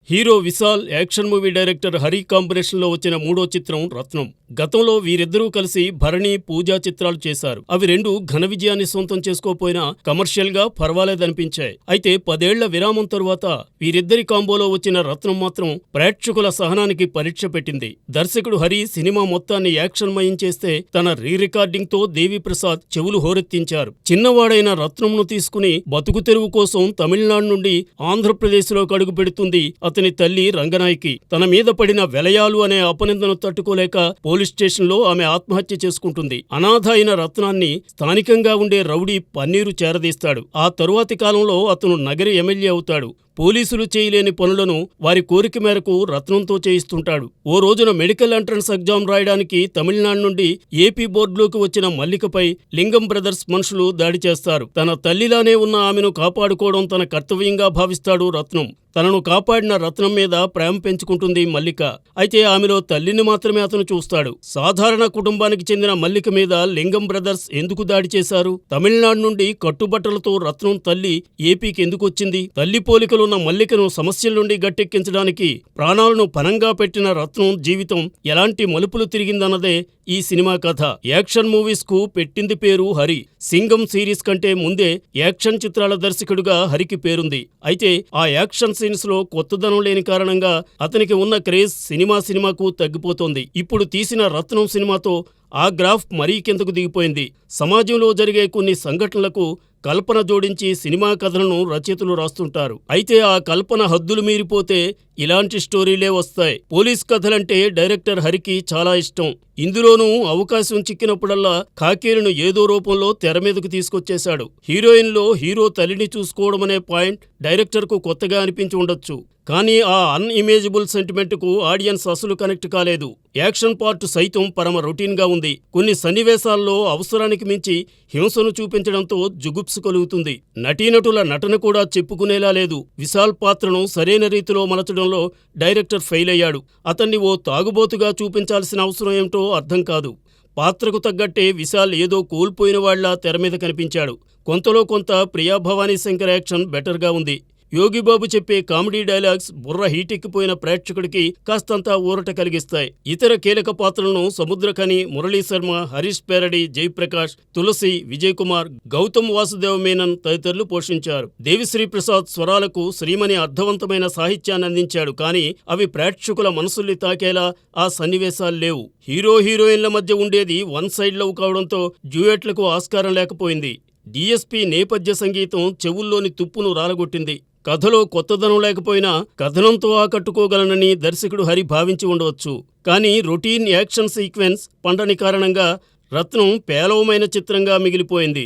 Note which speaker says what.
Speaker 1: Hero Vishal, action movie director Hari కాంబినేషన్లో వచ్చిన మూడో చిత్రం రత్నం. గతంలో వీరిద్దరూ కలిసి భరణి, పూజా చిత్రాలు చేశారు. అవి రెండు ఘన విజయాన్ని సొంతం చేసుకోపోయినా కమర్షియల్ గా పర్వాలేదనిపించాయి. అయితే 10 ఏళ్ల విరామం తరువాత వీరిద్దరి కాంబోలో వచ్చిన రత్నం మాత్రం ప్రేక్షకుల సహనానికి పరీక్ష పెట్టింది. దర్శకుడు హరి సినిమా మొత్తాన్ని యాక్షన్ మయం చేస్తే తన రీ రికార్డింగ్ తో దేవిప్రసాద్ చెవులు హోరెత్తించారు. చిన్నవాడైన రత్నంను తీసుకుని బతుకు తెరువు కోసం తమిళనాడు నుండి ఆంధ్రప్రదేశ్లోకి అడుగు పెడుతుంది అతని తల్లి రంగనాయకి. తన మీద పడిన వెలయాలు అనే అపనిందను తట్టుకోలేక పోలీస్ స్టేషన్లో ఆమె ఆత్మహత్య చేసుకుంటుంది. అనాథ అయిన రత్నాన్ని స్థానికంగా ఉండే రౌడీ పన్నీరు చేరదీస్తాడు. ఆ తరువాతి కాలంలో అతను నగరి ఎమ్మెల్యే అవుతాడు. పోలీసులు చేయలేని పనులను వారి కోరిక మేరకు రత్నంతో చేయిస్తుంటాడు. ఓ రోజున మెడికల్ ఎంట్రన్స్ ఎగ్జామ్ రాయడానికి తమిళనాడు నుండి ఏపీ బోర్డులోకి వచ్చిన మల్లికపై లింగం బ్రదర్స్ మనుషులు దాడి చేస్తారు. తన తల్లిలానే ఉన్న ఆమెను కాపాడుకోవడం తన కర్తవ్యంగా భావిస్తాడు రత్నం. తనను కాపాడిన రత్నం మీద ప్రేమ పెంచుకుంటుంది మల్లిక. అయితే ఆమెలో తల్లిని మాత్రమే అతను చూస్తాడు. సాధారణ కుటుంబానికి చెందిన మల్లిక మీద లింగం బ్రదర్స్ ఎందుకు దాడి చేశారు? తమిళనాడు నుండి కట్టుబట్టలతో రత్నం తల్లి ఏపీకి ఎందుకు వచ్చింది? తల్లి పోలికలున్న మల్లికను సమస్యల నుండి గట్టెక్కించడానికి ప్రాణాలను పణంగా పెట్టిన రత్నం జీవితం ఎలాంటి మలుపులు తిరిగిందన్నదే ఈ సినిమా కథ. యాక్షన్ మూవీస్ కు పెట్టింది పేరు హరి. సింగం సిరీస్ కంటే ముందే యాక్షన్ చిత్రాల దర్శకుడిగా హరికి పేరుంది. అయితే ఆ యాక్షన్ సీన్స్ లో కొత్తదనం లేని కారణంగా అతనికి ఉన్న క్రేజ్ సినిమాకు తగ్గిపోతోంది. ఇప్పుడు తీసిన రత్నం సినిమాతో ఆ గ్రాఫ్ మరీ కిందకు దిగిపోయింది. సమాజంలో జరిగే కొన్ని సంఘటనలకు కల్పన జోడించి సినిమా కథలను రచయితలు రాస్తుంటారు. అయితే ఆ కల్పన హద్దులు మీరిపోతే ఇలాంటి స్టోరీలే వస్తాయి. పోలీస్ కథలంటే డైరెక్టర్ హరికి చాలా ఇష్టం. ఇందులోనూ అవకాశం చిక్కినప్పుడల్లా ఖాకీలను ఏదో రూపంలో తెర మీదకు తీసుకొచ్చేశాడు. హీరోయిన్లో హీరో తల్లిని చూసుకోవడమనే పాయింట్ డైరెక్టర్కు కొత్తగా అనిపించి ఉండొచ్చు. కానీ ఆ అన్ఇమేజబుల్ సెంటిమెంట్కు ఆడియన్స్ అసలు కనెక్ట్ కాలేదు. యాక్షన్ పార్ట్ సైతం పరమ రొటీన్గా ఉంది. కొన్ని సన్నివేశాల్లో అవసరానికి మించి హింసను చూపించడంతో జుగుప్సు కలుగుతుంది. నటీనటుల నటన కూడా చెప్పుకునేలా లేదు. విశాల్ పాత్రను సరైన రీతిలో మలచడంలో డైరెక్టర్ ఫెయిల్ అయ్యాడు. అతన్ని ఓ తాగుబోతుగా చూపించాల్సిన అవసరం ఏమిటో అర్థం కాదు. పాత్రకు తగ్గట్టే విశాల్ ఏదో కోల్పోయినవాళ్లా తెరమీద కనిపించాడు. కొంతలో కొంత ప్రియా భవానీ శంకర్ యాక్షన్ బెటర్గా ఉంది. యోగిబాబు చెప్పే కామెడీ డైలాగ్స్ బుర్ర హీటెక్కిపోయిన ప్రేక్షకుడికి కాస్తంతా ఊరట కలిగిస్తాయి. ఇతర కీలక పాత్రలను సముద్రఖని, మురళీ శర్మ, హరీష్ పేరడి, జయప్రకాష్, తులసి, విజయ్ కుమార్, గౌతమ్ వాసుదేవ్ మేనన్ తదితరులు పోషించారు. దేవిశ్రీ ప్రసాద్ స్వరాలకు శ్రీమణి అర్థవంతమైన సాహిత్యాన్ని అందించాడు. కానీ అవి ప్రేక్షకుల మనసుల్ని తాకేలా ఆ సన్నివేశాలు లేవు. హీరో హీరోయిన్ల మధ్య ఉండేది వన్ సైడ్ లవ్ కావడంతో డ్యూయెట్లకు ఆస్కారం లేకపోయింది. డిఎస్పీ నేపథ్య సంగీతం చెవుల్లోని తుప్పును రాలగొట్టింది. కథలో కొత్తదనం లేకపోయినా కథనంతో ఆకట్టుకోగలనని దర్శకుడు హరి భావించి ఉండవచ్చు. కానీ రొటీన్ యాక్షన్ సీక్వెన్స్ పండని కారణంగా రత్నం పేలవమైన చిత్రంగా మిగిలిపోయింది.